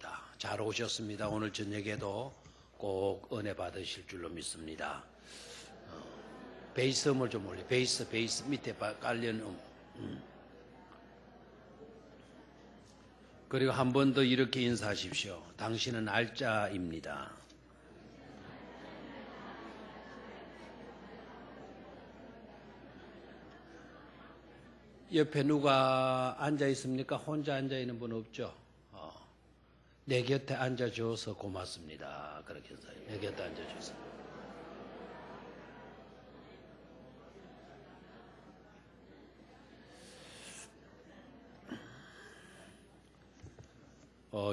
감사합니다. 잘 오셨습니다. 오늘 저녁에도 꼭 은혜 받으실 줄로 믿습니다. 베이스 음을 좀 올려. 베이스 밑에 깔린 그리고 한 번 더 이렇게 인사하십시오. 당신은 알짜입니다. 옆에 누가 앉아 있습니까? 혼자 앉아 있는 분 없죠? 내 곁에 앉아줘서 고맙습니다. 그렇게 해서 내 곁에 앉아줘서.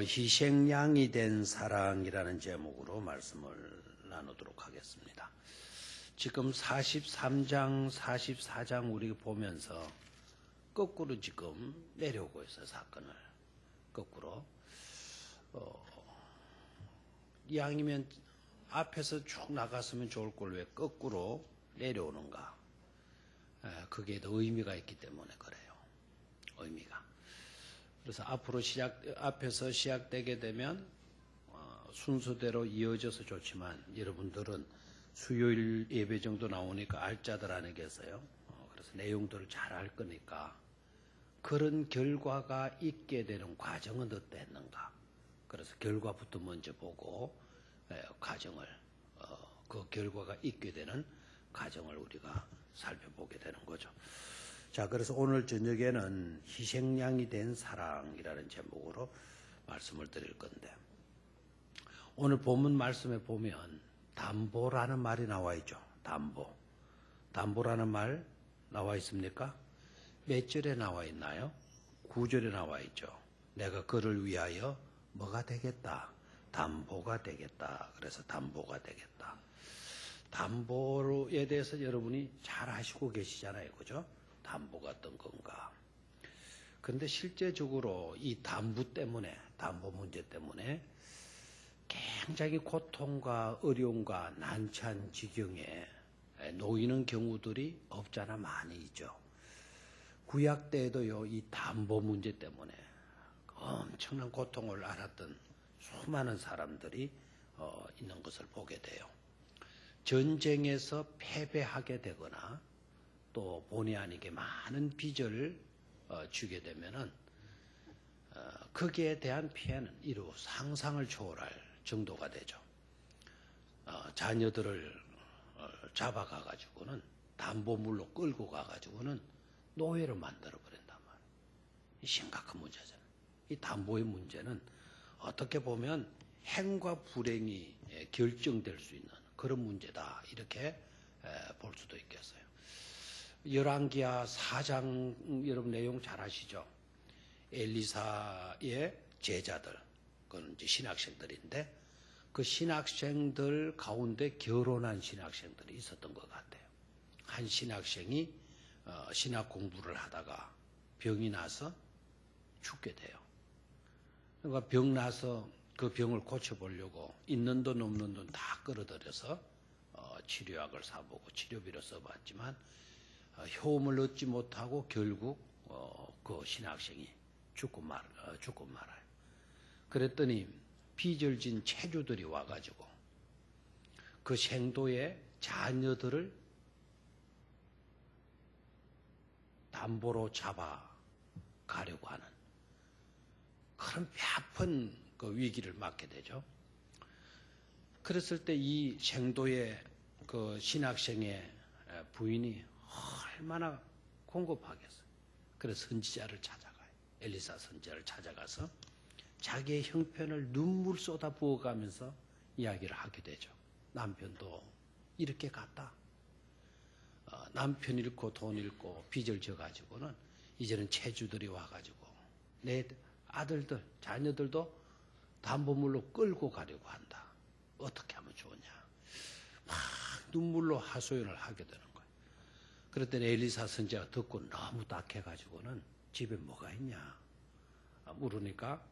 희생양이 된 사랑이라는 제목으로 말씀을 나누도록 하겠습니다. 지금 43장, 44장 우리가 보면서 거꾸로 지금 내려오고 있어요. 사건을 거꾸로. 이왕이면 앞에서 쭉 나갔으면 좋을 걸 왜 거꾸로 내려오는가. 그게 더 의미가 있기 때문에 그래요. 의미가. 그래서 앞에서 시작되게 되면 순서대로 이어져서 좋지만 여러분들은 수요일 예배 정도 나오니까 알짜들 안에 계세요. 그래서 내용들을 잘 알 거니까 그런 결과가 있게 되는 과정은 어땠는가. 그래서 결과부터 먼저 보고 과정을 그 결과가 있게 되는 과정을 우리가 살펴보게 되는 거죠. 자, 그래서 오늘 저녁에는 희생양이 된 사랑이라는 제목으로 말씀을 드릴 건데, 오늘 본문 말씀에 보면 담보라는 말이 나와 있죠. 담보라는 말 나와 있습니까? 몇 절에 나와 있나요? 9절에 나와 있죠. 내가 그를 위하여 뭐가 되겠다? 담보가 되겠다. 그래서 담보가 되겠다. 담보에 대해서 여러분이 잘 아시고 계시잖아요. 그죠? 담보가 어떤 건가. 그런데 실제적으로 이 담보 문제 때문에 굉장히 고통과 어려움과 난처한 지경에 놓이는 경우들이 없잖아 많이 있죠. 구약 때에도요, 이 담보 문제 때문에 엄청난 고통을 알았던 수많은 사람들이 있는 것을 보게 돼요. 전쟁에서 패배하게 되거나 또 본의 아니게 많은 빚을 주게 되면은 거기에 대한 피해는 이루 상상을 초월할 정도가 되죠. 자녀들을 잡아가 가지고는 담보물로 끌고 가 가지고는 노예로 만들어 버린단 말이에요. 심각한 문제잖아요. 이 담보의 문제는 어떻게 보면 행과 불행이 결정될 수 있는 그런 문제다. 이렇게 볼 수도 있겠어요. 열왕기하 4장 여러분 내용 잘 아시죠? 엘리사의 제자들, 그건 이제 신학생들인데 그 신학생들 가운데 결혼한 신학생들이 있었던 것 같아요. 한 신학생이 신학 공부를 하다가 병이 나서 죽게 돼요. 그러니까 병 나서 그 병을 고쳐보려고 있는 돈 없는 돈 다 끌어들여서 치료약을 사보고 치료비로 써봤지만 효험을 얻지 못하고 결국 그 신학생이 죽고 말아요. 그랬더니 빚을 진 체주들이 와가지고 그 생도의 자녀들을 담보로 잡아가려고 하는 그런 뼈아픈 그 위기를 맞게 되죠. 그랬을 때 이 생도의 그 신학생의 부인이 얼마나 공급하겠어요. 그래서 선지자를 찾아가요. 엘리사 선지자를 찾아가서 자기의 형편을 눈물 쏟아 부어가면서 이야기를 하게 되죠. 남편도 이렇게 갔다. 남편 잃고 돈 잃고 빚을 져가지고는 이제는 체주들이 와가지고 내 아들들, 자녀들도 담보물로 끌고 가려고 한다. 어떻게 하면 좋으냐. 막 눈물로 하소연을 하게 되는 거예요. 그랬더니 엘리사 선지자가 듣고 너무 딱해가지고는 집에 뭐가 있냐 물으니까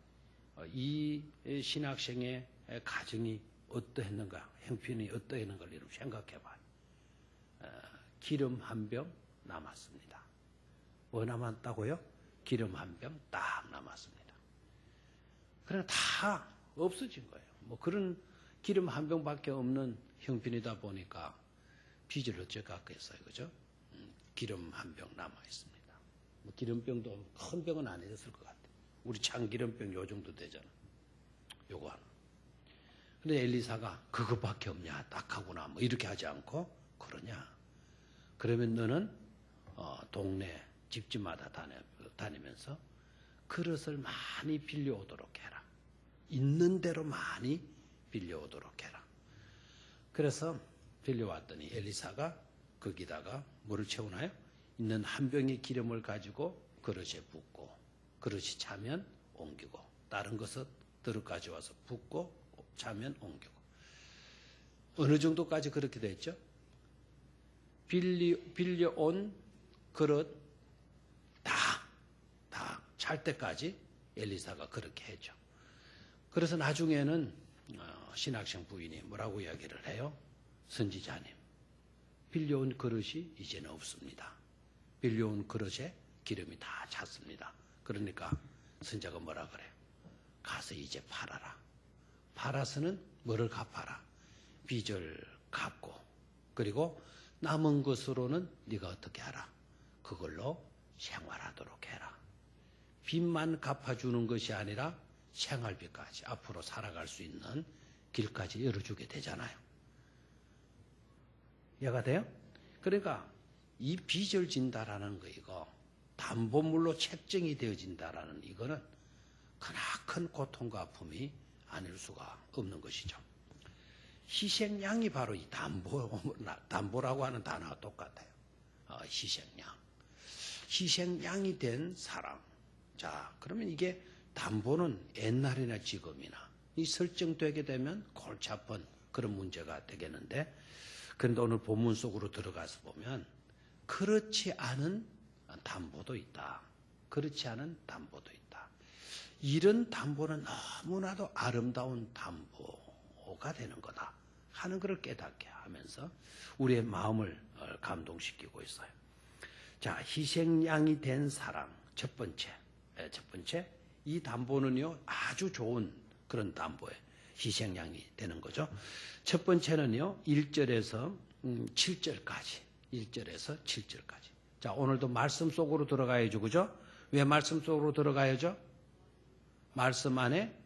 이 신학생의 가정이 어떠했는가, 형편이 어떠했는가를 여러분 생각해봐요. 기름 한 병 남았습니다. 뭐 남았다고요? 기름 한 병 딱 남았습니다. 그러나 다 없어진 거예요. 뭐 그런 기름 한 병밖에 없는 형편이다 보니까 빚을 어찌 갚겠어요, 그죠? 기름 한 병 남아 있습니다. 뭐 기름병도 큰 병은 아니었을 것 같아요. 우리 참기름병 요 정도 되잖아. 요거 하나. 근데 엘리사가 그것밖에 없냐, 딱하구나, 뭐 이렇게 하지 않고 그러냐. 그러면 너는 동네 집집마다 다니면서 그릇을 많이 빌려오도록 해라. 있는 대로 많이 빌려오도록 해라. 그래서 빌려왔더니 엘리사가 거기다가 뭐를 채우나요? 있는 한 병의 기름을 가지고 그릇에 붓고 그릇이 차면 옮기고 다른 것을 들어 가져와서 붓고 차면 옮기고. 어느 정도까지 그렇게 됐죠? 빌려온 그릇 다 찰 때까지 엘리사가 그렇게 했죠. 그래서 나중에는 신학생 부인이 뭐라고 이야기를 해요? 선지자님, 빌려온 그릇이 이제는 없습니다. 빌려온 그릇에 기름이 다 찼습니다. 그러니까 선자가 뭐라 그래요? 가서 이제 팔아라. 팔아서는 뭐를 갚아라? 빚을 갚고 그리고 남은 것으로는 네가 어떻게 하라? 그걸로 생활하도록 해라. 빚만 갚아주는 것이 아니라 생활비까지 앞으로 살아갈 수 있는 길까지 열어주게 되잖아요. 이해가 돼요? 그러니까 이 빚을 진다라는 거 이거 담보물로 책정이 되어진다라는 이거는 크나큰 고통과 아픔이 아닐 수가 없는 것이죠. 희생양이 바로 이 담보라고 하는 단어와 똑같아요. 희생양. 희생양이 된 사람. 자, 그러면 이게 담보는 옛날이나 지금이나 이 설정되게 되면 골치 아픈 그런 문제가 되겠는데, 그런데 오늘 본문 속으로 들어가서 보면 그렇지 않은 담보도 있다. 그렇지 않은 담보도 있다. 이런 담보는 너무나도 아름다운 담보가 되는 거다 하는 것을 깨닫게 하면서 우리의 마음을 감동시키고 있어요. 자, 희생양이 된 사랑. 첫 번째, 이 담보는요 아주 좋은 그런 담보예요. 희생양이 되는 거죠. 첫 번째는요 1절에서 7절까지. 1절에서 7절까지. 자, 오늘도 말씀 속으로 들어가야죠, 그죠? 왜 말씀 속으로 들어가야죠? 말씀 안에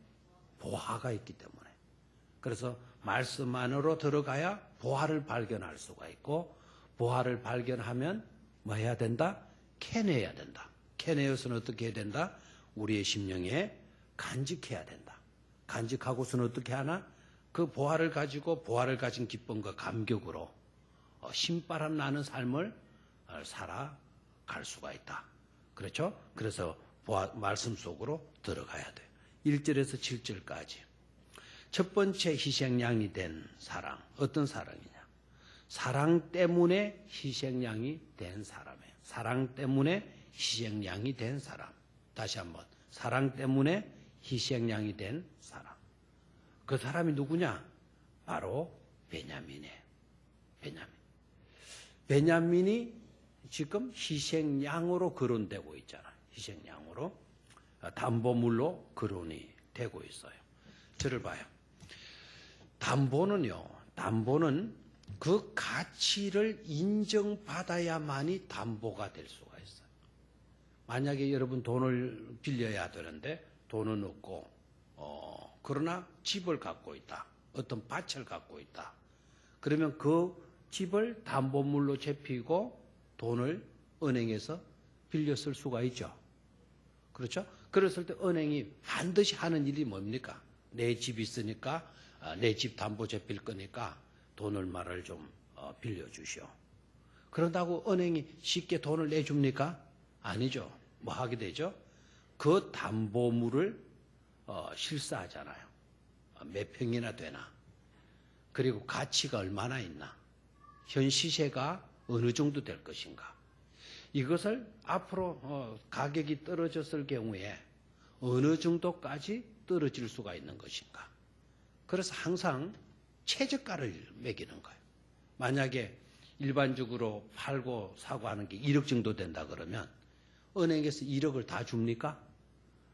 보화가 있기 때문에. 그래서 말씀 안으로 들어가야 보화를 발견할 수가 있고, 보화를 발견하면 뭐 해야 된다? 캐내야 된다. 캐내어서는 어떻게 해야 된다? 우리의 심령에 간직해야 된다. 간직하고서는 어떻게 하나? 그 보화를 가지고 보화를 가진 기쁨과 감격으로 신바람 나는 삶을 살아갈 수가 있다. 그렇죠? 그래서 말씀 속으로 들어가야 돼요. 1절에서 7절까지. 첫 번째 희생양이 된 사랑. 어떤 사랑이냐? 사랑 때문에 희생양이 된 사람이에요. 사랑 때문에 희생양이 된 사람. 다시 한번. 사랑 때문에 희생양이 된 사람. 그 사람이 누구냐? 바로 베냐민이에요. 베냐민이 지금 희생양으로 거론되고 있잖아요. 희생양으로. 담보물로 거론이 되고 있어요. 저를 봐요. 담보는 그 가치를 인정받아야만이 담보가 될 수가 있어요. 만약에 여러분 돈을 빌려야 되는데 돈은 없고 그러나 집을 갖고 있다. 어떤 밭을 갖고 있다. 그러면 그 집을 담보물로 잡히고 돈을 은행에서 빌려 쓸 수가 있죠. 그렇죠? 그랬을 때 은행이 반드시 하는 일이 뭡니까? 내 집이 있으니까 내 집 담보 잡힐 거니까 돈 얼마를 좀 빌려주시오. 그런다고 은행이 쉽게 돈을 내줍니까? 아니죠. 뭐 하게 되죠? 그 담보물을 실사하잖아요. 몇 평이나 되나? 그리고 가치가 얼마나 있나? 현 시세가 어느 정도 될 것인가? 이것을 앞으로 가격이 떨어졌을 경우에 어느 정도까지 떨어질 수가 있는 것인가? 그래서 항상 최저가를 매기는 거예요. 만약에 일반적으로 팔고 사고 하는 게 1억 정도 된다 그러면 은행에서 1억을 다 줍니까?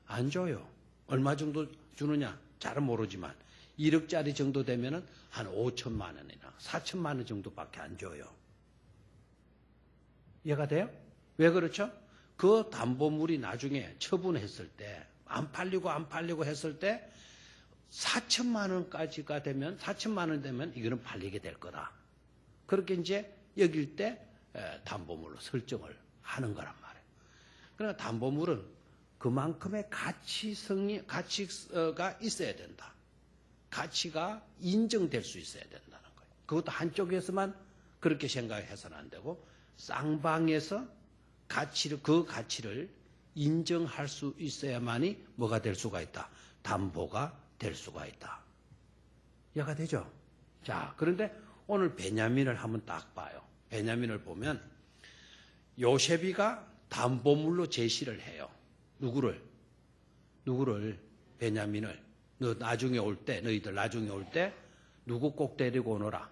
안 줘요. 얼마 정도 주느냐? 잘은 모르지만 1억짜리 정도 되면은 한 5천만 원이나 4천만 원 정도밖에 안 줘요. 이해가 돼요? 왜 그렇죠? 그 담보물이 나중에 처분했을 때 안 팔리고 했을 때 4천만 원까지가 되면 4천만 원 되면 이거는 팔리게 될 거다. 그렇게 이제 여길 때 담보물로 설정을 하는 거란 말이에요. 그러니까 담보물은 그만큼의 가치가 있어야 된다. 가치가 인정될 수 있어야 된다는 거예요. 그것도 한쪽에서만 그렇게 생각해서는 안 되고 쌍방에서 그 가치를 인정할 수 있어야만이 뭐가 될 수가 있다. 담보가 될 수가 있다. 이해가 되죠? 자, 그런데 오늘 베냐민을 한번 딱 봐요. 베냐민을 보면 요셉이가 담보물로 제시를 해요. 누구를? 베냐민을. 너희들 나중에 올 때 누구 꼭 데리고 오너라?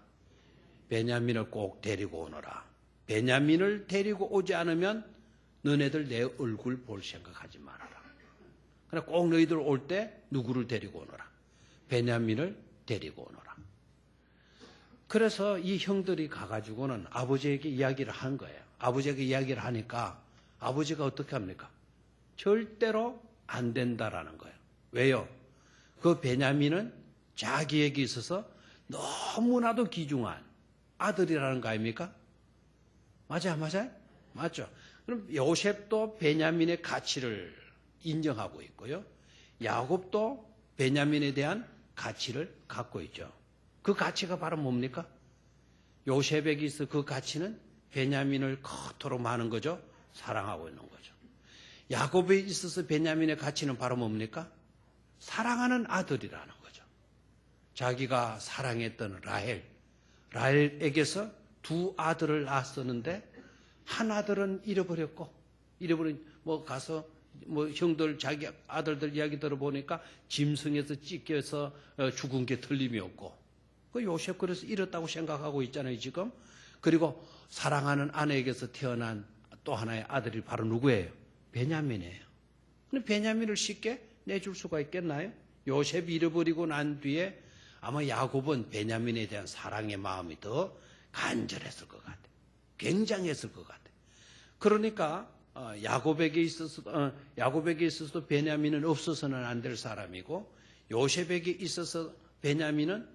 베냐민을 꼭 데리고 오너라. 베냐민을 데리고 오지 않으면 너네들 내 얼굴 볼 생각하지 말아라. 그래 꼭 너희들 올 때 누구를 데리고 오너라? 베냐민을 데리고 오너라. 그래서 이 형들이 가가지고는 아버지에게 이야기를 한 거예요. 아버지에게 이야기를 하니까 아버지가 어떻게 합니까? 절대로 안 된다라는 거예요. 왜요? 그 베냐민은 자기에게 있어서 너무나도 귀중한 아들이라는 거 아닙니까? 맞아요? 맞죠? 그럼 요셉도 베냐민의 가치를 인정하고 있고요. 야곱도 베냐민에 대한 가치를 갖고 있죠. 그 가치가 바로 뭡니까? 요셉에게 있어 그 가치는 베냐민을 그토록 많은 거죠. 사랑하고 있는 거죠. 야곱에 있어서 베냐민의 가치는 바로 뭡니까? 사랑하는 아들이라는 거죠. 자기가 사랑했던 라헬에게서 두 아들을 낳았었는데 한 아들은 잃어버린 가서 형들 자기 아들들 이야기 들어보니까 짐승에서 찢겨서 죽은 게 틀림이 없고 그 요셉 그래서 잃었다고 생각하고 있잖아요 지금. 그리고 사랑하는 아내에게서 태어난 또 하나의 아들이 바로 누구예요? 베냐민이에요. 근데 베냐민을 쉽게 내줄 수가 있겠나요? 요셉이 잃어버리고 난 뒤에 아마 야곱은 베냐민에 대한 사랑의 마음이 더 간절했을 것 같아요. 굉장했을 것 같아요. 그러니까 야곱에게 있어서도 베냐민은 없어서는 안 될 사람이고 요셉에게 있어서 베냐민은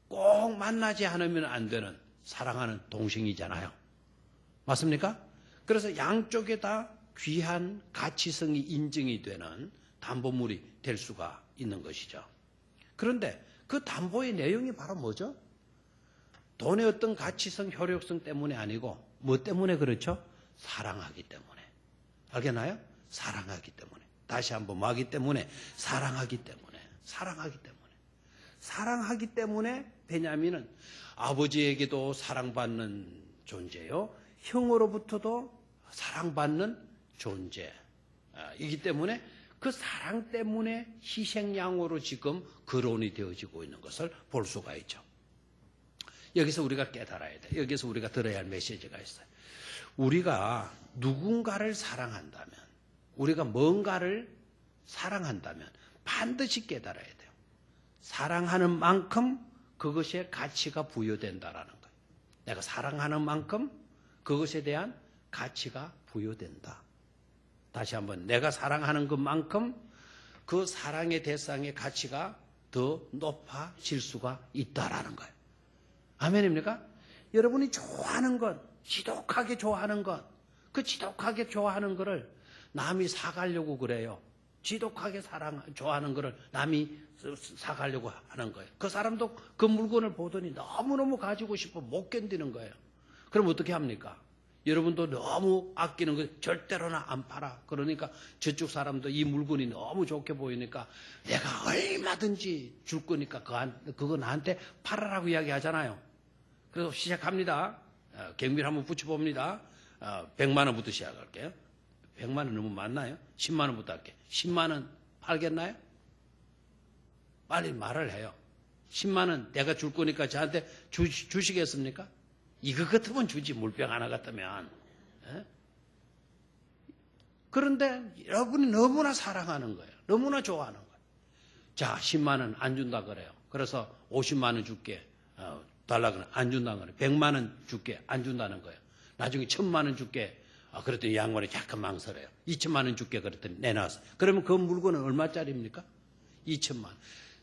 꼭 만나지 않으면 안 되는 사랑하는 동생이잖아요. 맞습니까? 그래서 양쪽에 다 귀한 가치성이 인정이 되는 담보물이 될 수가 있는 것이죠. 그런데 그 담보의 내용이 바로 뭐죠? 돈의 어떤 가치성, 효력성 때문에 아니고 뭐 때문에 그렇죠? 사랑하기 때문에. 알겠나요? 사랑하기 때문에. 다시 한번 뭐 하기 때문에? 사랑하기 때문에. 사랑하기 때문에 베냐민은 아버지에게도 사랑받는 존재요. 형으로부터도 사랑받는 존재이기 때문에 그 사랑 때문에 희생양으로 지금 거론이 되어지고 있는 것을 볼 수가 있죠. 여기서 우리가 깨달아야 돼. 여기서 우리가 들어야 할 메시지가 있어요. 우리가 누군가를 사랑한다면, 우리가 뭔가를 사랑한다면 반드시 깨달아야 돼요. 사랑하는 만큼 그것에 가치가 부여된다라는 거예요. 내가 사랑하는 만큼 그것에 대한 가치가 부여된다. 다시 한번 내가 사랑하는 것만큼 그 사랑의 대상의 가치가 더 높아질 수가 있다라는 거예요. 아멘입니까? 여러분이 좋아하는 것, 지독하게 좋아하는 것, 그 지독하게 좋아하는 것을 남이 사가려고 그래요. 지독하게 좋아하는 것을 남이 사가려고 하는 거예요. 그 사람도 그 물건을 보더니 너무너무 가지고 싶어 못 견디는 거예요. 그럼 어떻게 합니까? 여러분도 너무 아끼는 거 절대로나 안 팔아. 그러니까 저쪽 사람도 이 물건이 너무 좋게 보이니까 내가 얼마든지 줄 거니까 그거 나한테 팔아라고 이야기하잖아요. 그래서 시작합니다. 경비를 한번 붙여봅니다. 100만 원부터 시작할게요. 100만 원 너무 많나요? 10만 원부터 할게요. 10만 원 팔겠나요? 빨리 말을 해요. 10만 원 내가 줄 거니까 저한테 주시겠습니까? 이거 같으면 주지, 물병 하나 같으면. 에? 그런데 여러분이 너무나 사랑하는 거예요. 너무나 좋아하는 거예요. 자, 10만 원 안 준다 그래요. 그래서 50만 원 줄게. 달라 그래. 안 준다는 거예요. 100만 원 줄게. 안 준다는 거예요. 나중에 1000만 원 줄게. 그랬더니 양반이 약간 망설여요. 2천만 원 줄게. 그랬더니 내놨어. 그러면 그 물건은 얼마짜리입니까? 2천만 원.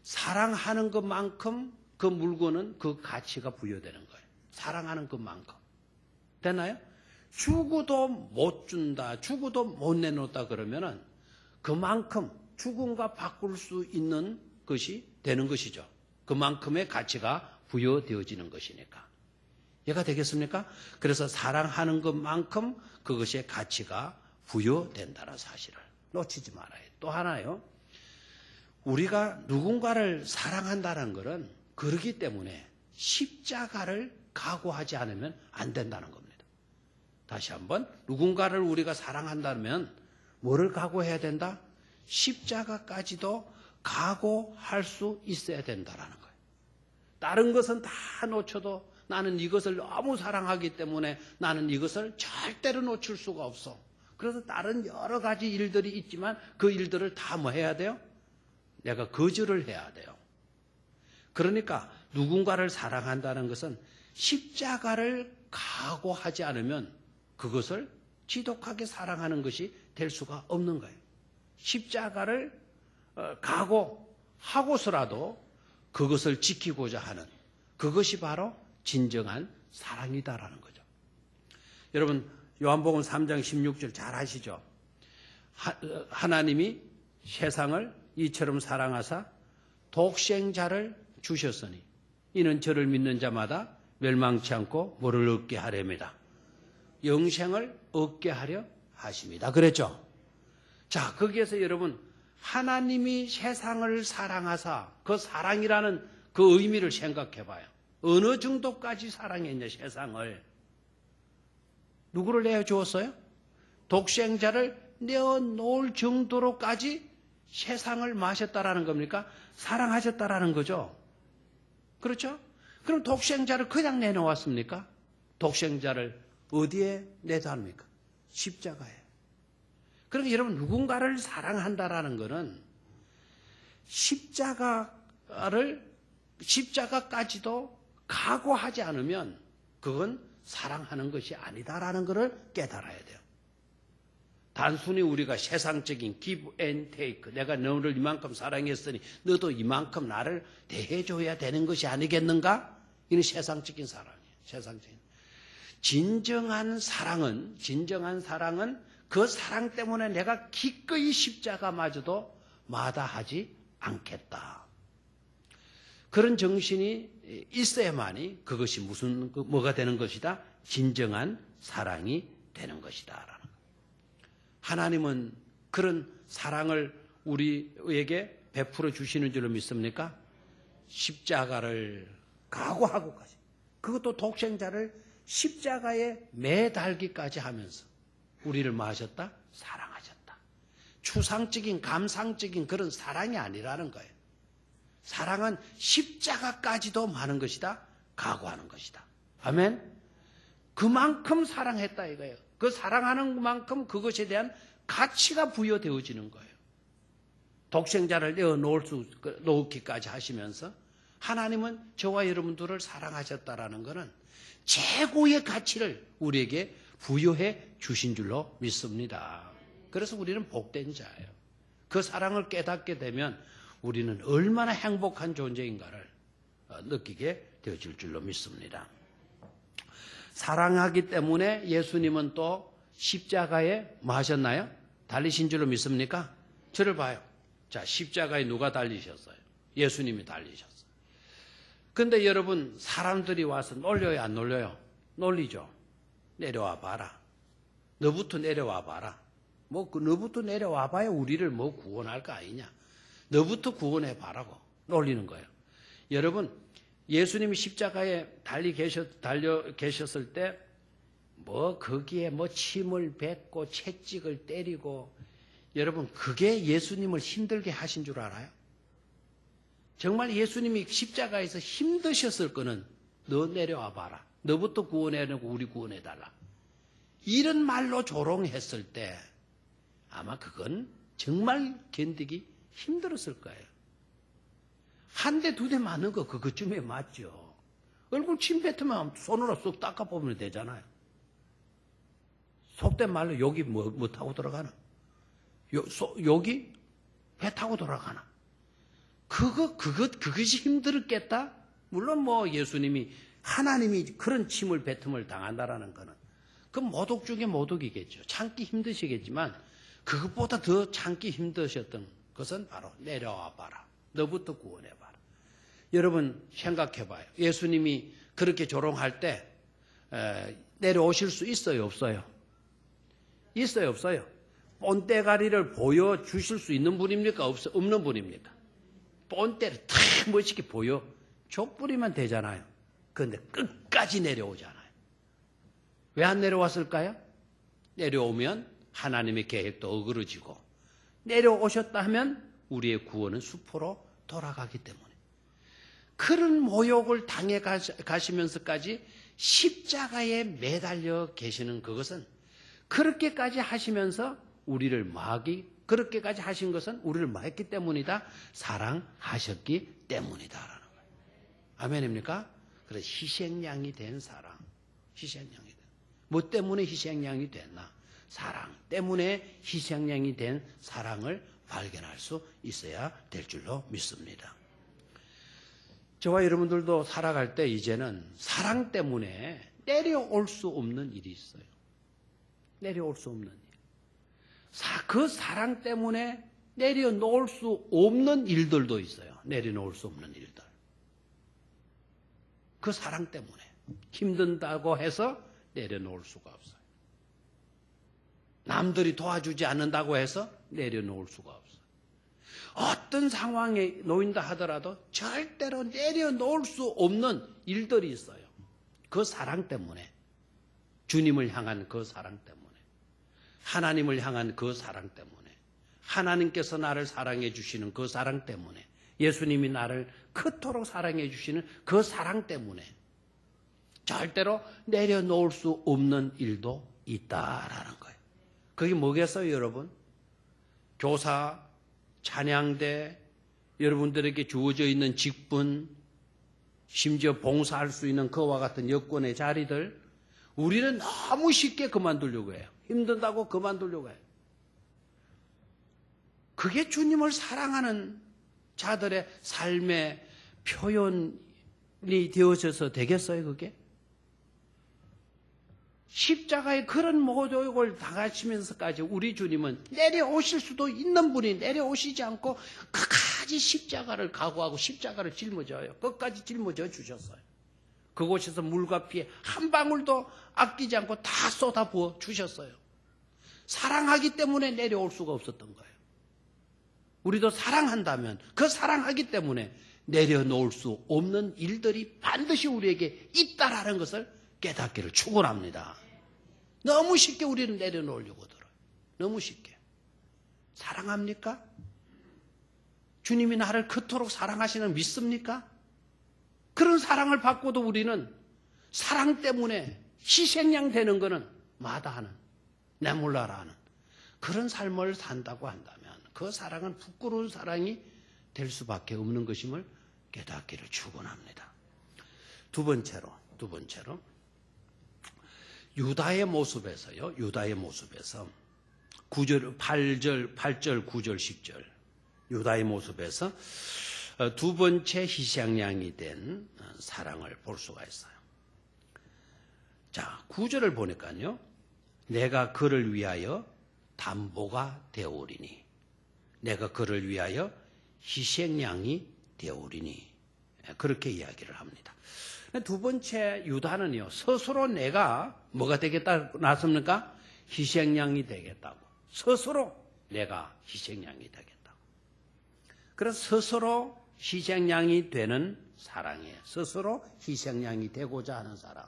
사랑하는 것만큼 그 물건은 그 가치가 부여되는 거예요. 사랑하는 것만큼. 되나요? 주고도 못 준다. 주고도 못 내놓다 그러면은 그만큼 죽음과 바꿀 수 있는 것이 되는 것이죠. 그만큼의 가치가 부여되어지는 것이니까. 이해가 되겠습니까? 그래서 사랑하는 것만큼 그것의 가치가 부여된다는 사실을 놓치지 말아요. 또 하나요. 우리가 누군가를 사랑한다는 것은 그러기 때문에 십자가를 각오하지 않으면 안 된다는 겁니다. 다시 한번 누군가를 우리가 사랑한다면 뭐를 각오해야 된다? 십자가까지도 각오할 수 있어야 된다는 거예요. 다른 것은 다 놓쳐도 나는 이것을 너무 사랑하기 때문에 나는 이것을 절대로 놓칠 수가 없어. 그래서 다른 여러 가지 일들이 있지만 그 일들을 다 뭐 해야 돼요? 내가 거절을 해야 돼요. 그러니까 누군가를 사랑한다는 것은 십자가를 각오하지 않으면 그것을 지독하게 사랑하는 것이 될 수가 없는 거예요. 십자가를 각오하고서라도 그것을 지키고자 하는 그것이 바로 진정한 사랑이다라는 거죠. 여러분 요한복음 3장 16절 잘 아시죠? 하나님이 세상을 이처럼 사랑하사 독생자를 주셨으니 이는 저를 믿는 자마다 멸망치 않고 뭐를 얻게 하렵니다. 영생을 얻게 하려 하십니다. 그랬죠? 자, 거기에서 여러분 하나님이 세상을 사랑하사 그 사랑이라는 그 의미를 생각해 봐요. 어느 정도까지 사랑했냐 세상을. 누구를 내어주었어요? 독생자를 내어놓을 정도로까지 세상을 마셨다라는 겁니까? 사랑하셨다라는 거죠. 그렇죠? 그럼 독생자를 그냥 내놓았습니까? 독생자를 어디에 내다합니까? 십자가에. 그러니까 여러분 누군가를 사랑한다라는 것은 십자가까지도 각오하지 않으면 그건 사랑하는 것이 아니다라는 것을 깨달아야 돼요. 단순히 우리가 세상적인 give and take, 내가 너를 이만큼 사랑했으니 너도 이만큼 나를 대해줘야 되는 것이 아니겠는가? 이는 세상적인 사랑이에요. 세상적인. 진정한 사랑은 그 사랑 때문에 내가 기꺼이 십자가마저도 마다하지 않겠다. 그런 정신이 있어야만이 그것이 뭐가 되는 것이다? 진정한 사랑이 되는 것이다. 하나님은 그런 사랑을 우리에게 베풀어 주시는 줄로 믿습니까? 십자가를 각오하고까지. 그것도 독생자를 십자가에 매달기까지 하면서 우리를 뭐 하셨다? 사랑하셨다. 추상적인 감상적인 그런 사랑이 아니라는 거예요. 사랑은 십자가까지도 많은 것이다. 각오하는 것이다. 아멘. 그만큼 사랑했다 이거예요. 그 사랑하는 만큼 그것에 대한 가치가 부여되어지는 거예요. 독생자를 내어놓기까지 하시면서 하나님은 저와 여러분들을 사랑하셨다라는 것은 최고의 가치를 우리에게 부여해 주신 줄로 믿습니다. 그래서 우리는 복된 자예요. 그 사랑을 깨닫게 되면 우리는 얼마나 행복한 존재인가를 느끼게 되어질 줄로 믿습니다. 사랑하기 때문에 예수님은 또 십자가에 뭐 하셨나요? 달리신 줄로 믿습니까? 저를 봐요. 자, 십자가에 누가 달리셨어요? 예수님이 달리셨어요. 근데 여러분 사람들이 와서 놀려요 안 놀려요? 놀리죠. 내려와 봐라. 너부터 내려와 봐라. 너부터 내려와 봐야 우리를 구원할 거 아니냐. 너부터 구원해 봐라고 놀리는 거예요. 여러분 예수님이 십자가에 달려 계셨을 때 거기에 침을 뱉고 채찍을 때리고 여러분 그게 예수님을 힘들게 하신 줄 알아요? 정말 예수님이 십자가에서 힘드셨을 거는 너 내려와 봐라. 너부터 구원해내고 우리 구원해달라. 이런 말로 조롱했을 때 아마 그건 정말 견디기 힘들었을 거예요. 한 대, 두 대 맞는 거 그것쯤에 맞죠. 얼굴 침 뱉으면 손으로 쏙 닦아보면 되잖아요. 속된 말로 여기 뭐 타고 들어가나? 여기 배 타고 돌아가나? 그것이 힘들었겠다? 물론 뭐 예수님이, 하나님이 그런 침을 뱉음을 당한다라는 거는, 그 모독 중에 모독이겠죠. 참기 힘드시겠지만, 그것보다 더 참기 힘드셨던 것은 바로 내려와 봐라. 너부터 구원해 봐라. 여러분 생각해 봐요. 예수님이 그렇게 조롱할 때, 내려오실 수 있어요, 없어요? 있어요, 없어요? 본때가리를 보여주실 수 있는 분입니까? 없는 분입니까? 본때를 탁 멋있게 보여줘버리면 되잖아요. 그런데 끝까지 내려오잖아요. 왜 안 내려왔을까요? 내려오면 하나님의 계획도 어그러지고, 내려오셨다 하면 우리의 구원은 수포로 돌아가기 때문에. 그런 모욕을 당해 가시면서까지 십자가에 매달려 계시는 그것은, 그렇게까지 하시면서 우리를 그렇게까지 하신 것은 우리를 뭐했기 때문이다? 사랑하셨기 때문이다라는 거예요. 아멘입니까? 그래서 희생양이 된 사랑. 희생양이 된. 뭐 때문에 희생양이 됐나? 사랑 때문에 희생양이 된 사랑을 발견할 수 있어야 될 줄로 믿습니다. 저와 여러분들도 살아갈 때 이제는 사랑 때문에 내려올 수 없는 일이 있어요. 내려올 수 없는 일. 그 사랑 때문에 내려놓을 수 없는 일들도 있어요. 내려놓을 수 없는 일들. 그 사랑 때문에 힘든다고 해서 내려놓을 수가 없어요. 남들이 도와주지 않는다고 해서 내려놓을 수가 없어요. 어떤 상황에 놓인다 하더라도 절대로 내려놓을 수 없는 일들이 있어요. 그 사랑 때문에. 주님을 향한 그 사랑 때문에. 하나님을 향한 그 사랑 때문에. 하나님께서 나를 사랑해 주시는 그 사랑 때문에. 예수님이 나를 그토록 사랑해 주시는 그 사랑 때문에. 절대로 내려놓을 수 없는 일도 있다라는 거예요. 그게 뭐겠어요, 여러분? 교사, 찬양대, 여러분들에게 주어져 있는 직분, 심지어 봉사할 수 있는 그와 같은 여건의 자리들, 우리는 너무 쉽게 그만두려고 해요. 힘든다고 그만두려고 해요. 그게 주님을 사랑하는 자들의 삶의 표현이 되어져서 되겠어요, 그게? 십자가에 그런 모독을 당하시면서까지 우리 주님은 내려오실 수도 있는 분이 내려오시지 않고 끝까지 십자가를 각오하고 십자가를 짊어져요. 끝까지 짊어져 주셨어요. 그곳에서 물과 피에 한 방울도 아끼지 않고 다 쏟아부어 주셨어요. 사랑하기 때문에 내려올 수가 없었던 거예요. 우리도 사랑한다면 그 사랑하기 때문에 내려놓을 수 없는 일들이 반드시 우리에게 있다라는 것을 깨닫기를 축원합니다. 너무 쉽게 우리는 내려놓으려고 들어요. 너무 쉽게. 사랑합니까? 주님이 나를 그토록 사랑하시는 믿습니까? 그런 사랑을 받고도 우리는 사랑 때문에 희생양 되는 것은 마다하는, 내몰라라 하는 그런 삶을 산다고 한다면 그 사랑은 부끄러운 사랑이 될 수밖에 없는 것임을 깨닫기를 축원합니다. 두 번째로 유다의 모습에서요. 유다의 모습에서 8절, 9절, 10절 유다의 모습에서 두 번째 희생양이 된 사랑을 볼 수가 있어요. 자, 9절을 보니까요. 내가 그를 위하여 담보가 되오리니 내가 그를 위하여 희생양이 되오리니 그렇게 이야기를 합니다. 두 번째 유다는요. 스스로 내가 뭐가 되겠다 나섭니까? 희생양이 되겠다고. 스스로 내가 희생양이 되겠다고. 그래서 스스로 희생양이 되는 사랑이에요. 스스로 희생양이 되고자 하는 사랑.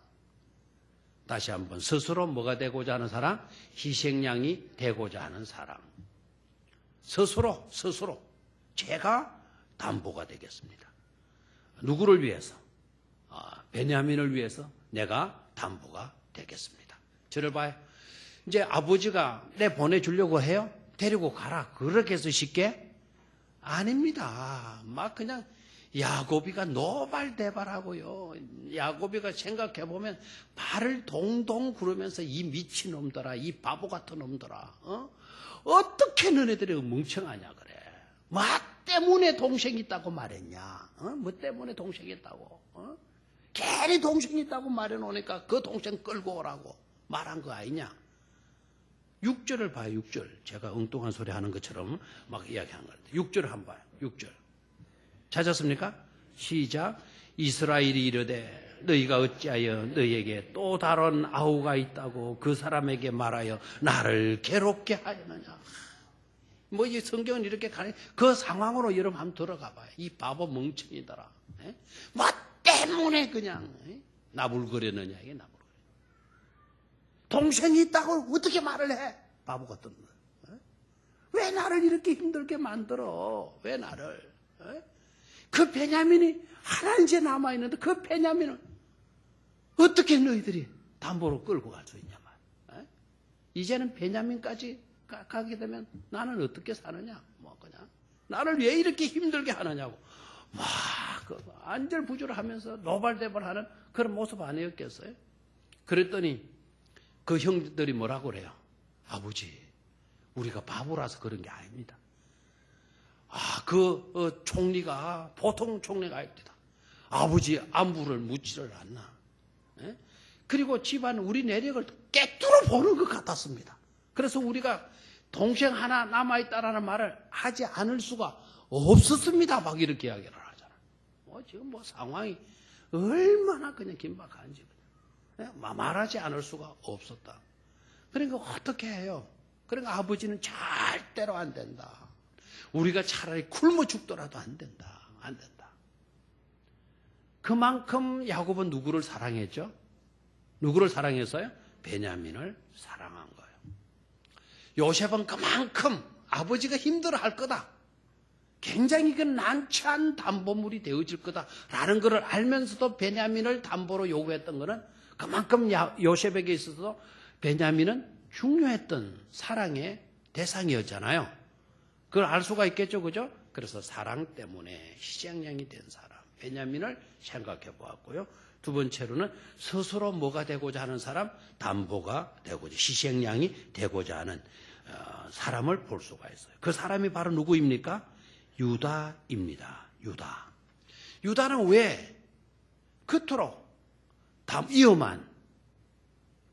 다시 한번 스스로 뭐가 되고자 하는 사랑? 희생양이 되고자 하는 사랑. 스스로 제가 담보가 되겠습니다. 누구를 위해서? 베냐민을 위해서 내가 담보가 되겠습니다. 저를 봐요. 이제 아버지가 내 보내주려고 해요? 데리고 가라. 그렇게 해서 쉽게? 아닙니다. 막 그냥 야곱이가 노발대발하고요. 야곱이가 생각해보면 발을 동동 구르면서 이 미친놈들아, 이 바보 같은 놈들아, 어떻게 너네들이 멍청하냐 그래. 뭐 때문에 동생이 있다고 말했냐. 뭐 때문에 동생이 있다고. 괜히 동생이 있다고 말해놓으니까 그 동생 끌고 오라고 말한 거 아니냐. 6절을 봐요. 6절. 제가 엉뚱한 소리 하는 것처럼 막 이야기한 거예요. 6절 한번 봐요. 6절. 찾았습니까? 시작. 이스라엘이 이르되 너희가 어찌하여 너희에게 또 다른 아우가 있다고 그 사람에게 말하여 나를 괴롭게 하였느냐. 뭐 이 성경은 이렇게 가는 그 상황으로 여러분 한번 들어가 봐요. 이 바보 멍청이더라. 뭐 때문에 그냥 나불거렸느냐. 이게 나불거려. 동생이 있다고 어떻게 말을 해? 바보 같은 거. 왜 나를 이렇게 힘들게 만들어? 왜 나를? 그 베냐민이 하나 이제 남아있는데 그 베냐민을 어떻게 너희들이 담보로 끌고 갈 수 있냐 말. 이제는 베냐민까지 가게 되면 나는 어떻게 사느냐. 뭐 그냥 나를 왜 이렇게 힘들게 하느냐고. 막 안절부절하면서 노발대발하는 그런 모습 아니었겠어요? 그랬더니 그 형들이 뭐라고 그래요? 아버지, 우리가 바보라서 그런 게 아닙니다. 총리가 보통 총리가 아닙니다. 아버지 안부를 묻지를 않나. 그리고 집안 우리 내력을 깨뚫어 보는 것 같았습니다. 그래서 우리가 동생 하나 남아있다라는 말을 하지 않을 수가 없었습니다. 막 이렇게 이야기를 하잖아요. 지금 뭐 상황이 얼마나 그냥 긴박한지 말하지 않을 수가 없었다. 그러니까 어떻게 해요? 그러니까 아버지는 절대로 안 된다. 우리가 차라리 굶어 죽더라도 안 된다. 안 된다. 그만큼 야곱은 누구를 사랑했죠? 누구를 사랑했어요? 베냐민을 사랑한 거예요. 요셉은 그만큼 아버지가 힘들어할 거다. 굉장히 그 난처한 담보물이 되어질 거다라는 것을 알면서도 베냐민을 담보로 요구했던 것은 그만큼 요셉에게 있어서 베냐민은 중요했던 사랑의 대상이었잖아요. 그걸 알 수가 있겠죠, 그죠? 그래서 사랑 때문에 희생양이 된 사람 베냐민을 생각해 보았고요. 두 번째로는 스스로 뭐가 되고자 하는 사람, 담보가 되고자, 희생양이 되고자 하는 사람을 볼 수가 있어요. 그 사람이 바로 누구입니까? 유다입니다. 유다는 왜 그토록 위험한,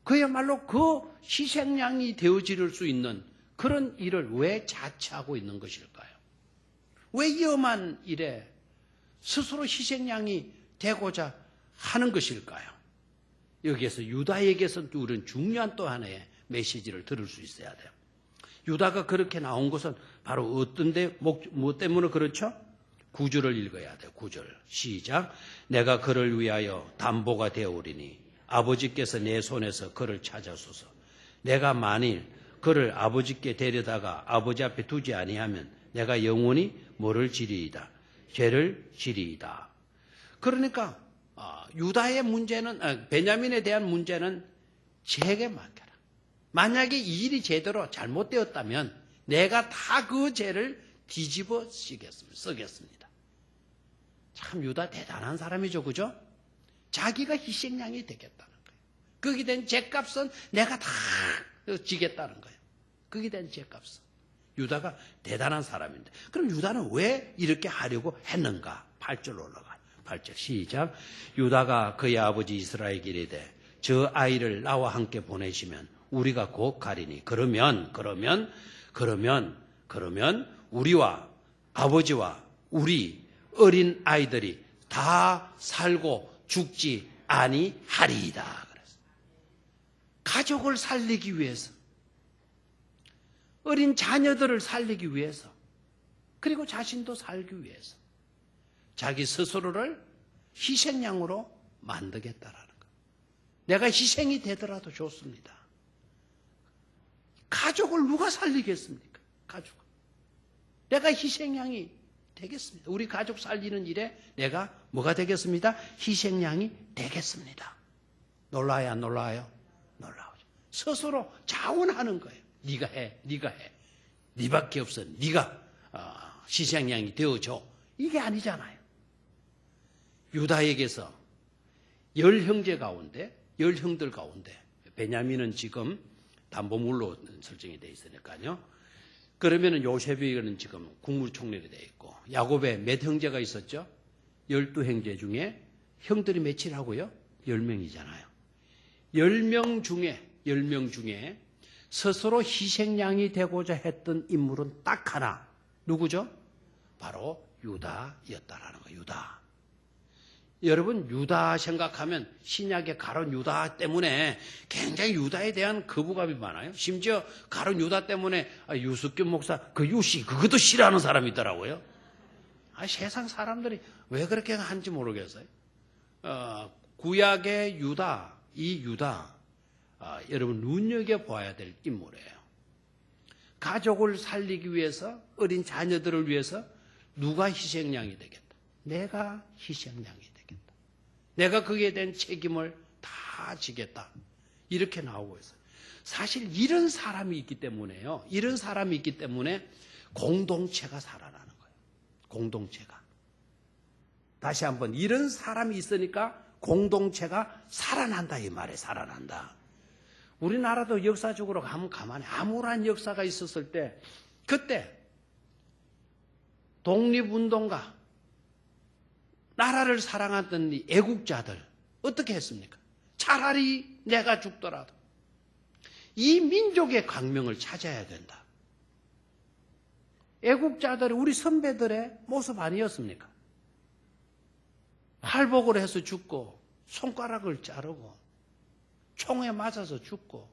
그야말로 그 희생양이 되어질 수 있는 그런 일을 왜 자처하고 있는 것일까요? 왜 위험한 일에 스스로 희생양이 되고자 하는 것일까요? 여기에서 유다에게서 우리는 중요한 또 하나의 메시지를 들을 수 있어야 돼요. 유다가 그렇게 나온 것은 바로 어떤데, 뭐 때문에 그렇죠? 9절을 읽어야 돼요. 9절 시작. 내가 그를 위하여 담보가 되어오리니 아버지께서 내 손에서 그를 찾아소서. 내가 만일 그를 아버지께 데려다가 아버지 앞에 두지 아니하면 내가 영원히 뭐를 지리이다. 죄를 지리이다. 그러니까 유다의 문제는, 베냐민에 대한 문제는 제게 맡겨라. 만약에 이 일이 제대로 잘못되었다면 내가 다 그 죄를 뒤집어 쓰겠습니다. 참 유다 대단한 사람이죠, 그죠? 자기가 희생양이 되겠다는 거예요. 거기에 대한 죄값은 내가 다 지겠다는 거예요. 거기에 대한 죄값은. 유다가 대단한 사람인데, 그럼 유다는 왜 이렇게 하려고 했는가? 8절 올라가요. 8절 시작. 유다가 그의 아버지 이스라엘에게 이르되 저 아이를 나와 함께 보내시면 우리가 곧 가리니 그러면 우리와 아버지와 우리 어린 아이들이 다 살고 죽지 아니하리이다. 그래서 가족을 살리기 위해서, 어린 자녀들을 살리기 위해서, 그리고 자신도 살기 위해서 자기 스스로를 희생양으로 만들겠다라는 거예요. 내가 희생이 되더라도 좋습니다. 가족을 누가 살리겠습니까? 가족을. 내가 희생양이 되겠습니다. 우리 가족 살리는 일에 내가 뭐가 되겠습니다? 희생양이 되겠습니다. 놀라요, 안 놀라요? 놀라오죠. 스스로 자원하는 거예요. 네가 해. 네밖에 없어. 네가 희생양이 되어줘. 이게 아니잖아요. 유다에게서 10형제 가운데 10형들 가운데 베냐민은 지금 담보물로 설정이 되어 있으니까요. 그러면은 요셉이는 지금 국무총리가 되어 있고 야곱의 몇 형제가 있었죠? 12형제 중에 형들이 몇이라고요? 10명이잖아요. 10명 중에 스스로 희생양이 되고자 했던 인물은 딱 하나. 누구죠? 바로 유다였다라는 거예요. 유다. 여러분, 유다 생각하면 신약의 가룟 유다 때문에 굉장히 유다에 대한 거부감이 많아요. 심지어 가룟 유다 때문에 유석균 목사 그 유씨 그것도 싫어하는 사람이 있더라고요. 세상 사람들이 왜 그렇게 하는지 모르겠어요. 구약의 유다, 이 유다, 여러분 눈여겨봐야 될 인물이에요. 가족을 살리기 위해서, 어린 자녀들을 위해서 누가 희생양이 되겠다. 내가 희생양이 되겠다. 내가 거기에 대한 책임을 다 지겠다. 이렇게 나오고 있어요. 사실 이런 사람이 있기 때문에요. 이런 사람이 있기 때문에 공동체가 살아나는 거예요. 공동체가. 다시 한번 이런 사람이 있으니까 공동체가 살아난다 이 말에 살아난다. 우리나라도 역사적으로 가면 가만히 암울한 역사가 있었을 때 그때 독립운동가 나라를 사랑하던 이 애국자들 어떻게 했습니까? 차라리 내가 죽더라도 이 민족의 광명을 찾아야 된다. 애국자들이 우리 선배들의 모습 아니었습니까? 할복을 해서 죽고 손가락을 자르고 총에 맞아서 죽고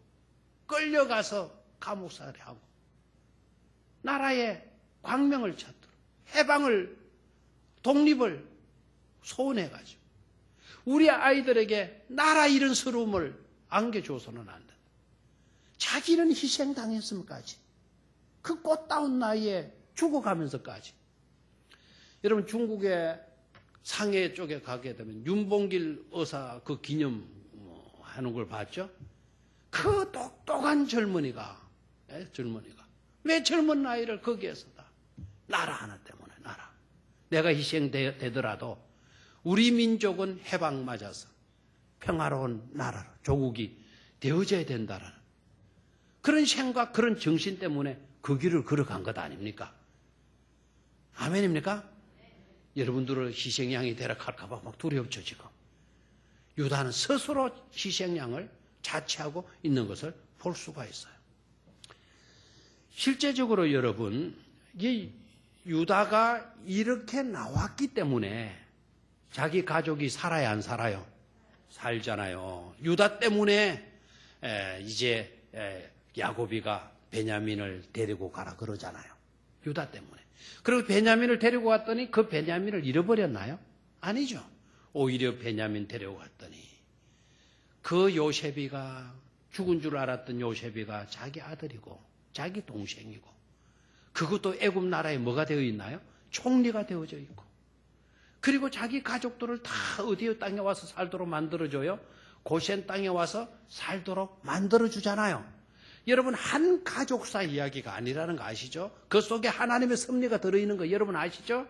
끌려가서 감옥살이 하고 나라의 광명을 찾도록 해방을 독립을 소원해가지고 우리 아이들에게 나라 잃은 서러움을 안겨줘서는 안 된다. 자기는 희생당했음까지 그 꽃다운 나이에 죽어가면서까지. 여러분 중국의 상해 쪽에 가게 되면 윤봉길 의사 그 기념 하는 걸 봤죠? 그 똑똑한 젊은이가 왜 젊은 나이를 거기에서 다 나라 하나 때문에 나라. 내가 희생되더라도 우리 민족은 해방 맞아서 평화로운 나라로 조국이 되어져야 된다라는 그런 생각, 그런 정신 때문에 그 길을 걸어간 것 아닙니까? 아멘입니까? 여러분들을 희생양이 되라 할까봐 막 두렵죠 지금. 유다는 스스로 희생양을 자처하고 있는 것을 볼 수가 있어요. 실제적으로 여러분, 이 유다가 이렇게 나왔기 때문에 자기 가족이 살아야 안 살아요? 살잖아요. 유다 때문에 이제 야곱이가 베냐민을 데리고 가라 그러잖아요. 유다 때문에. 그리고 베냐민을 데리고 갔더니 그 베냐민을 잃어버렸나요? 아니죠. 오히려 베냐민 데려갔더니 그 요셉이가 죽은 줄 알았던 요셉이가 자기 아들이고 자기 동생이고 그것도 애굽 나라에 뭐가 되어 있나요? 총리가 되어져 있고 그리고 자기 가족들을 다 어디의 땅에 와서 살도록 만들어줘요? 고센 땅에 와서 살도록 만들어주잖아요. 여러분 한 가족사 이야기가 아니라는 거 아시죠? 그 속에 하나님의 섭리가 들어있는 거 여러분 아시죠?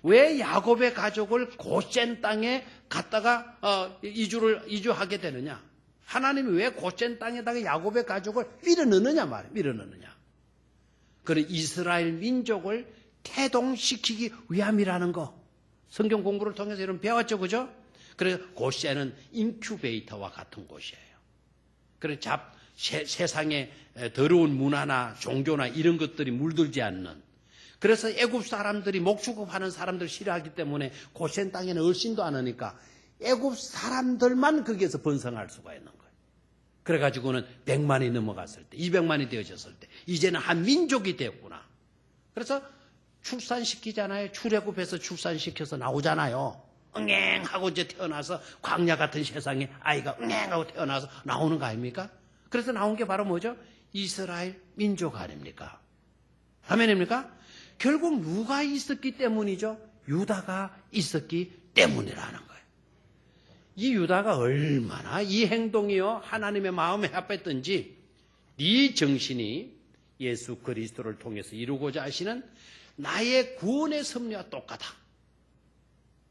왜 야곱의 가족을 고센 땅에 갔다가 이주하게 되느냐? 하나님이 왜 고센 땅에다가 야곱의 가족을 밀어넣느냐 말이에요. 밀어넣느냐. 그래 이스라엘 민족을 태동시키기 위함이라는 거. 성경 공부를 통해서 여러분 배웠죠, 그죠? 그래서 고센은 인큐베이터와 같은 곳이에요. 그래 세상에 더러운 문화나 종교나 이런 것들이 물들지 않는. 그래서 애굽 사람들이 목축업하는 사람들 싫어하기 때문에 고센 땅에는 얼씬도 안 하니까 애굽 사람들만 거기에서 번성할 수가 있는 거예요. 그래가지고는 100만이 넘어갔을 때, 200만이 되어졌을 때 이제는 한 민족이 됐구나. 그래서 출산시키잖아요. 출애굽해서 출산시켜서 나오잖아요. 응앵하고 이제 태어나서 광야 같은 세상에 아이가 응앵하고 태어나서 나오는 거 아닙니까? 그래서 나온 게 바로 뭐죠? 이스라엘 민족 아닙니까? 아멘입니까? 결국 누가 있었기 때문이죠? 유다가 있었기 때문이라는 거예요. 이 유다가 얼마나 이 행동이요 하나님의 마음에 합했던지 네 정신이 예수 그리스도를 통해서 이루고자 하시는 나의 구원의 섭리와 똑같아.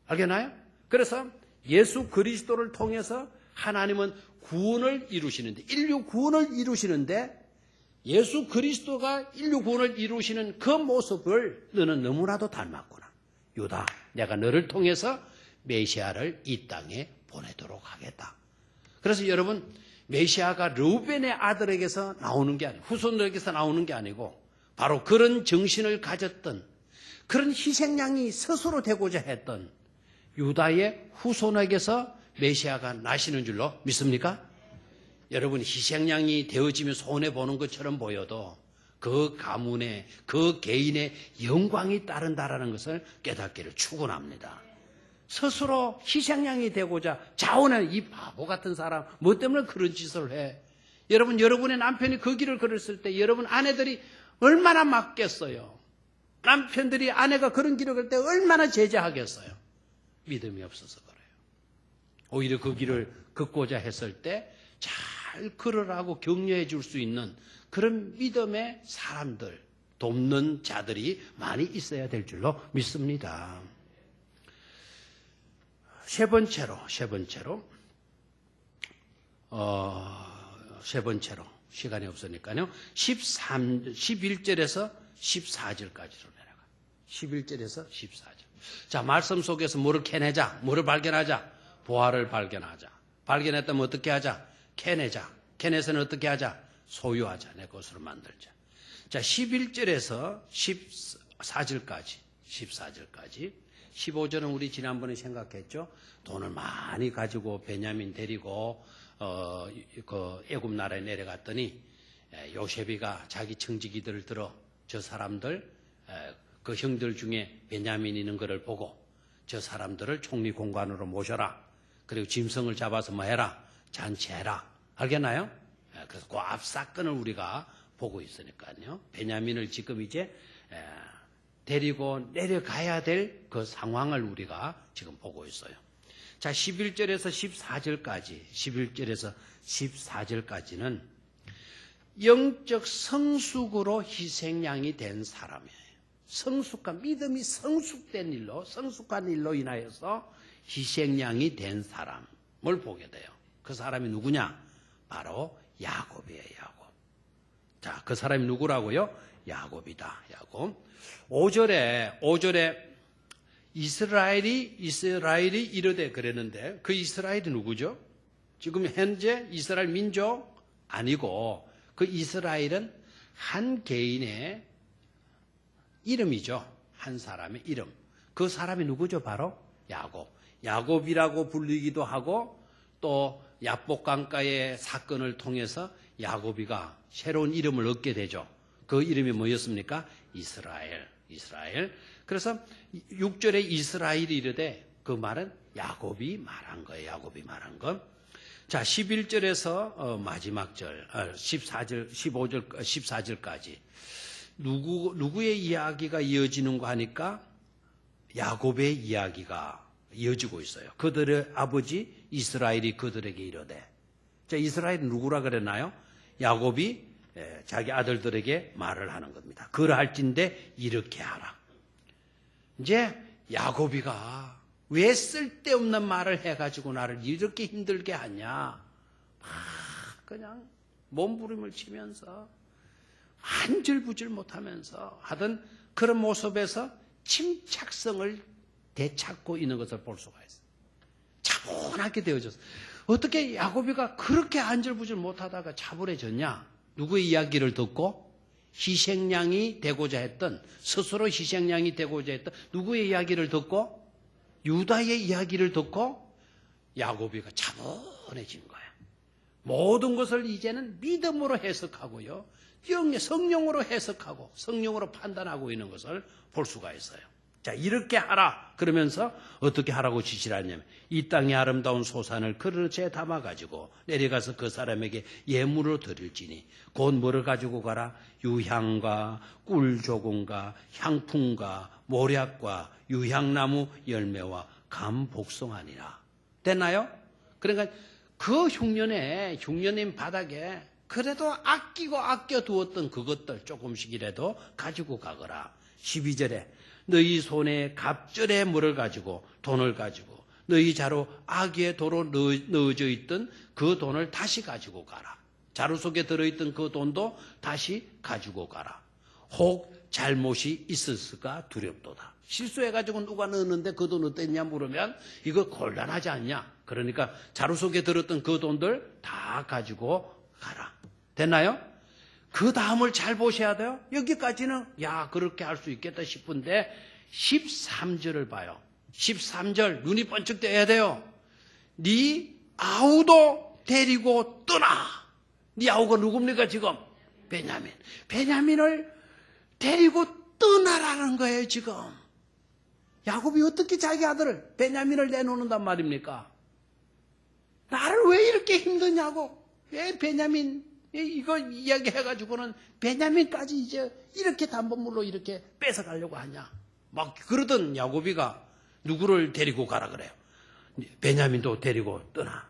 알겠나요? 그래서 예수 그리스도를 통해서 하나님은 구원을 이루시는데, 인류 구원을 이루시는데, 예수 그리스도가 인류 구원을 이루시는 그 모습을 너는 너무나도 닮았구나. 유다, 내가 너를 통해서 메시아를 이 땅에 보내도록 하겠다. 그래서 여러분, 메시아가 르우벤의 아들에게서 나오는 게 아니고, 후손들에게서 나오는 게 아니고, 바로 그런 정신을 가졌던, 그런 희생양이 스스로 되고자 했던 유다의 후손에게서 메시아가 나시는 줄로 믿습니까? 여러분, 희생양이 되어지면 손해보는 것처럼 보여도 그 가문의, 그 개인의 영광이 따른다라는 것을 깨닫기를 축원합니다. 스스로 희생양이 되고자 자원하는 이 바보 같은 사람, 뭐 때문에 그런 짓을 해? 여러분, 여러분의 남편이 그 길을 걸었을 때 여러분 아내들이 얼마나 맞겠어요? 남편들이 아내가 그런 길을 걸 때 얼마나 제재하겠어요? 믿음이 없어서 그래요. 오히려 그 길을 걷고자 했을 때 잘 걸으라고 격려해 줄 수 있는 그런 믿음의 사람들, 돕는 자들이 많이 있어야 될 줄로 믿습니다. 세 번째로 시간이 없으니까요. 11절에서 14절까지로 내려가. 11절에서 14절. 자, 말씀 속에서 뭐를 캐내자, 뭐를 발견하자, 보화를 발견하자. 발견했다면 어떻게 하자? 캐내자. 캐내서는 어떻게 하자? 소유하자. 내 것으로 만들자. 자, 11절에서 14절까지. 15절은 우리 지난번에 생각했죠. 돈을 많이 가지고 베냐민 데리고 그 애굽 나라에 내려갔더니 요셉이가 자기 청지기들을 들어 저 사람들 그 형들 중에 베냐민 있는 거를 보고 저 사람들을 총리 공관으로 모셔라. 그리고 짐승을 잡아서 뭐 해라? 잔치해라. 알겠나요? 그래서 그 앞 사건을 우리가 보고 있으니까요. 베냐민을 지금 이제 데리고 내려가야 될 그 상황을 우리가 지금 보고 있어요. 자, 11절에서 14절까지는 영적 성숙으로 희생양이 된 사람이에요. 믿음이 성숙한 일로 인하여서 희생양이 된 사람을 보게 돼요. 그 사람이 누구냐? 바로 야곱이에요, 야곱. 자, 그 사람이 누구라고요? 야곱이다, 야곱. 5절에 이스라엘이 이르되 그랬는데 그 이스라엘이 누구죠? 지금 현재 이스라엘 민족 아니고 그 이스라엘은 한 개인의 이름이죠. 한 사람의 이름. 그 사람이 누구죠? 바로 야곱. 야곱이라고 불리기도 하고 또 야복강가의 사건을 통해서 야곱이가 새로운 이름을 얻게 되죠. 그 이름이 뭐였습니까? 이스라엘. 그래서 6절에 이스라엘이 이르되 그 말은 야곱이 말한 거예요. 야곱이 말한 것. 자, 11절에서 마지막 절, 14절까지 누구의 이야기가 이어지는가 하니까 야곱의 이야기가 이어지고 있어요. 그들의 아버지 이스라엘이 그들에게 이르되. 자, 이스라엘은 누구라 그랬나요? 야곱이 자기 아들들에게 말을 하는 겁니다. 그러할진대 이렇게 하라. 이제 야곱이가 왜 쓸데없는 말을 해가지고 나를 이렇게 힘들게 하냐. 막 그냥 몸부림을 치면서 안절부절 못하면서 하던 그런 모습에서 침착성을 되찾고 있는 것을 볼 수가 있어요. 차분하게 되어졌어요. 어떻게 야곱이가 그렇게 안절부절 못하다가 차분해졌냐? 누구의 이야기를 듣고? 희생양이 되고자 했던, 스스로 희생양이 되고자 했던 누구의 이야기를 듣고? 유다의 이야기를 듣고 야곱이가 차분해진 거예요. 모든 것을 이제는 믿음으로 해석하고요. 성령으로 해석하고 성령으로 판단하고 있는 것을 볼 수가 있어요. 자, 이렇게 하라. 그러면서 어떻게 하라고 지시를 하냐면 이 땅의 아름다운 소산을 그릇에 담아가지고 내려가서 그 사람에게 예물로 드릴지니 곧 뭐를 가지고 가라? 유향과 꿀조금과 향품과 모략과 유향나무 열매와 감복숭아니라. 됐나요? 그러니까 그 흉년인 바닥에 그래도 아껴두었던 그것들 조금씩이라도 가지고 가거라. 12절에 너희 손에 갑절의 물을 가지고 돈을 가지고 너희 자루 아귀의 도로 넣어져 있던 그 돈을 다시 가지고 가라. 자루 속에 들어있던 그 돈도 다시 가지고 가라. 혹 잘못이 있었을까 두렵도다. 실수해가지고 누가 넣었는데 그 돈 어땠냐 물으면 이거 곤란하지 않냐. 그러니까 자루 속에 들었던 그 돈들 다 가지고 가라. 됐나요? 그 다음을 잘 보셔야 돼요. 여기까지는 야 그렇게 할 수 있겠다 싶은데 13절을 봐요. 13절 눈이 번쩍 떠야 돼요. 네 아우도 데리고 떠나. 네 아우가 누굽니까 지금? 베냐민. 베냐민을 데리고 떠나라는 거예요 지금. 야곱이 어떻게 자기 아들을 베냐민을 내놓는단 말입니까? 나를 왜 이렇게 힘드냐고. 왜 베냐민 이거 이야기해가지고는 베냐민까지 이제 이렇게 단번물로 이렇게 뺏어가려고 하냐. 막 그러던 야곱이가 누구를 데리고 가라 그래요. 베냐민도 데리고 떠나.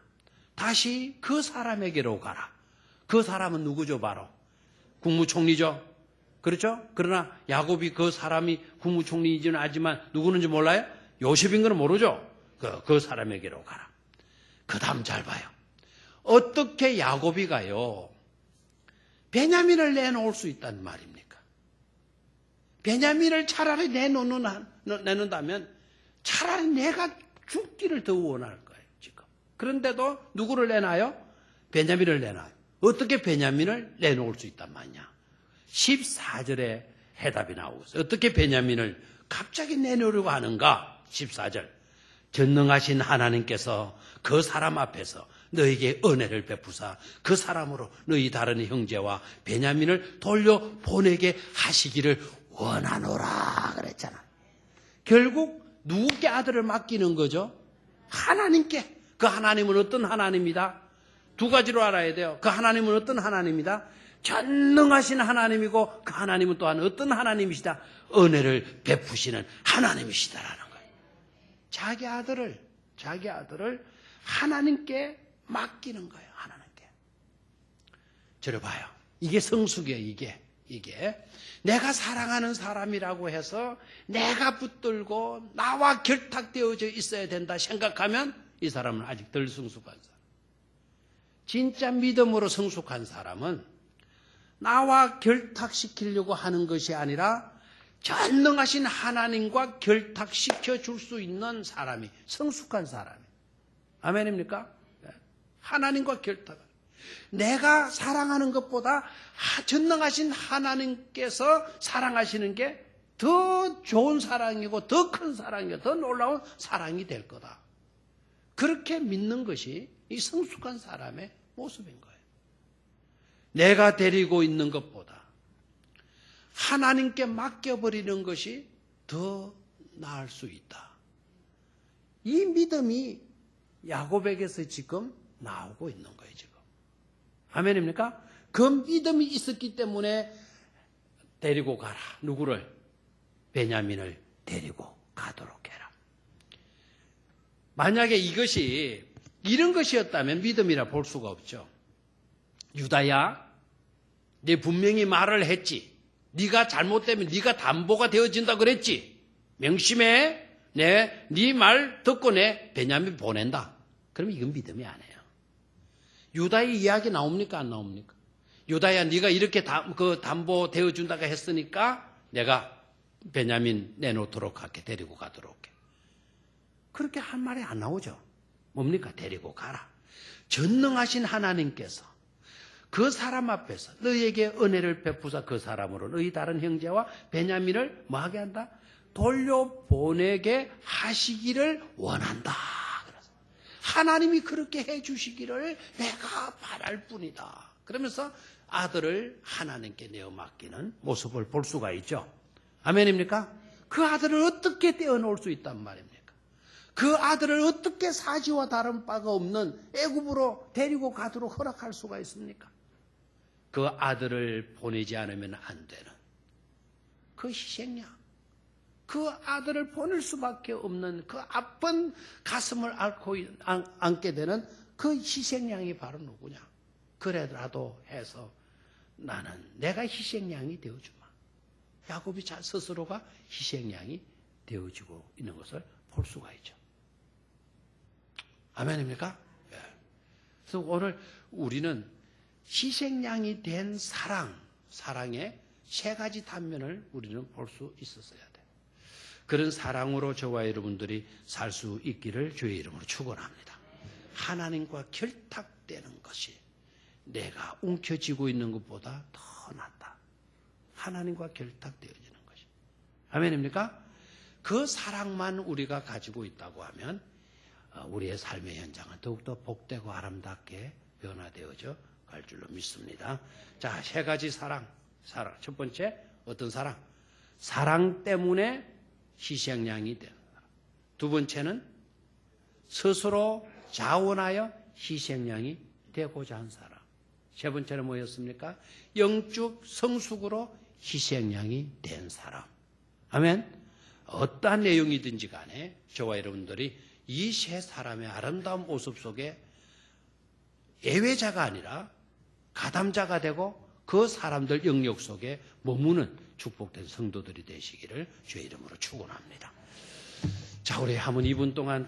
다시 그 사람에게로 가라. 그 사람은 누구죠? 바로 국무총리죠. 그렇죠? 그러나 야곱이 그 사람이 국무총리이지는 하지만 누구는지 몰라요? 요셉인 건 모르죠? 그 사람에게로 가라. 그 다음 잘 봐요. 어떻게 야곱이 가요? 베냐민을 내놓을 수 있단 말입니까? 베냐민을 차라리 내놓는다면 차라리 내가 죽기를 더 원할 거예요, 지금. 그런데도 누구를 내놔요? 베냐민을 내놔요. 어떻게 베냐민을 내놓을 수 있단 말이냐? 14절에 해답이 나오고 있어요. 어떻게 베냐민을 갑자기 내놓으려고 하는가? 14절. 전능하신 하나님께서 그 사람 앞에서 너에게 은혜를 베푸사 그 사람으로 너희 다른 형제와 베냐민을 돌려보내게 하시기를 원하노라 그랬잖아. 결국 누구께 아들을 맡기는 거죠? 하나님께. 그 하나님은 어떤 하나님이다? 두 가지로 알아야 돼요. 그 하나님은 어떤 하나님이다? 전능하신 하나님이고 그 하나님은 또한 어떤 하나님이시다? 은혜를 베푸시는 하나님이시다라는 거예요. 자기 아들을 하나님께 맡기는 거예요. 하나님께. 저를 봐요. 이게 성숙이에요. 이게 내가 사랑하는 사람이라고 해서 내가 붙들고 나와 결탁되어져 있어야 된다 생각하면 이 사람은 아직 덜 성숙한 사람. 진짜 믿음으로 성숙한 사람은 나와 결탁시키려고 하는 것이 아니라 전능하신 하나님과 결탁시켜 줄 수 있는 사람이 성숙한 사람이. 아멘입니까? 하나님과 결탁. 내가 사랑하는 것보다 전능하신 하나님께서 사랑하시는 게 더 좋은 사랑이고 더 큰 사랑이고 더 놀라운 사랑이 될 거다. 그렇게 믿는 것이 이 성숙한 사람의 모습인 거예요. 내가 데리고 있는 것보다 하나님께 맡겨버리는 것이 더 나을 수 있다. 이 믿음이 야곱에게서 지금 나오고 있는 거예요, 지금. 아멘입니까? 그 믿음이 있었기 때문에 데리고 가라. 누구를? 베냐민을 데리고 가도록 해라. 만약에 이것이 이런 것이었다면 믿음이라 볼 수가 없죠. 유다야, 네 분명히 말을 했지. 네가 잘못되면 네가 담보가 되어진다 그랬지. 명심해. 네 말 듣고 내 베냐민 보낸다. 그러면 이건 믿음이 아니에요. 유다의 이야기 나옵니까? 안 나옵니까? 유다야, 네가 이렇게 담보 되어준다고 했으니까 내가 베냐민 내놓도록 할게. 데리고 가도록 해. 그렇게 한 말이 안 나오죠. 뭡니까? 데리고 가라. 전능하신 하나님께서 그 사람 앞에서 너희에게 은혜를 베푸사 그 사람으로 너희 다른 형제와 베냐민을 뭐하게 한다? 돌려보내게 하시기를 원한다. 하나님이 그렇게 해주시기를 내가 바랄 뿐이다. 그러면서 아들을 하나님께 내어 맡기는 모습을 볼 수가 있죠. 아멘입니까? 그 아들을 어떻게 떼어놓을 수 있단 말입니까? 그 아들을 어떻게 사지와 다른 바가 없는 애굽으로 데리고 가도록 허락할 수가 있습니까? 그 아들을 보내지 않으면 안 되는 그 희생양. 그 아들을 보낼 수밖에 없는 그 아픈 가슴을 안게 되는 그 희생양이 바로 누구냐? 그래라도 해서 나는 내가 희생양이 되어주마. 야곱이 스스로가 희생양이 되어지고 있는 것을 볼 수가 있죠. 아멘입니까? 예. 그래서 오늘 우리는 희생양이 된 사랑의 세 가지 단면을 우리는 볼 수 있었어야 돼요. 그런 사랑으로 저와 여러분들이 살 수 있기를 주의 이름으로 축원합니다. 하나님과 결탁되는 것이 내가 움켜쥐고 있는 것보다 더 낫다. 하나님과 결탁되어지는 것이. 아멘입니까? 그 사랑만 우리가 가지고 있다고 하면 우리의 삶의 현장은 더욱더 복되고 아름답게 변화되어져 갈 줄로 믿습니다. 자, 세 가지 사랑. 첫 번째, 어떤 사랑? 사랑 때문에 희생양이 되는 사람. 두 번째는 스스로 자원하여 희생양이 되고자 한 사람. 세 번째는 뭐였습니까? 영적 성숙으로 희생양이 된 사람. 아멘. 어떠한 내용이든지 간에 저와 여러분들이 이 세 사람의 아름다운 모습 속에 예외자가 아니라 가담자가 되고 그 사람들 영역 속에 머무는 축복된 성도들이 되시기를 주의 이름으로 축원합니다. 자, 우리 한번 2분 동안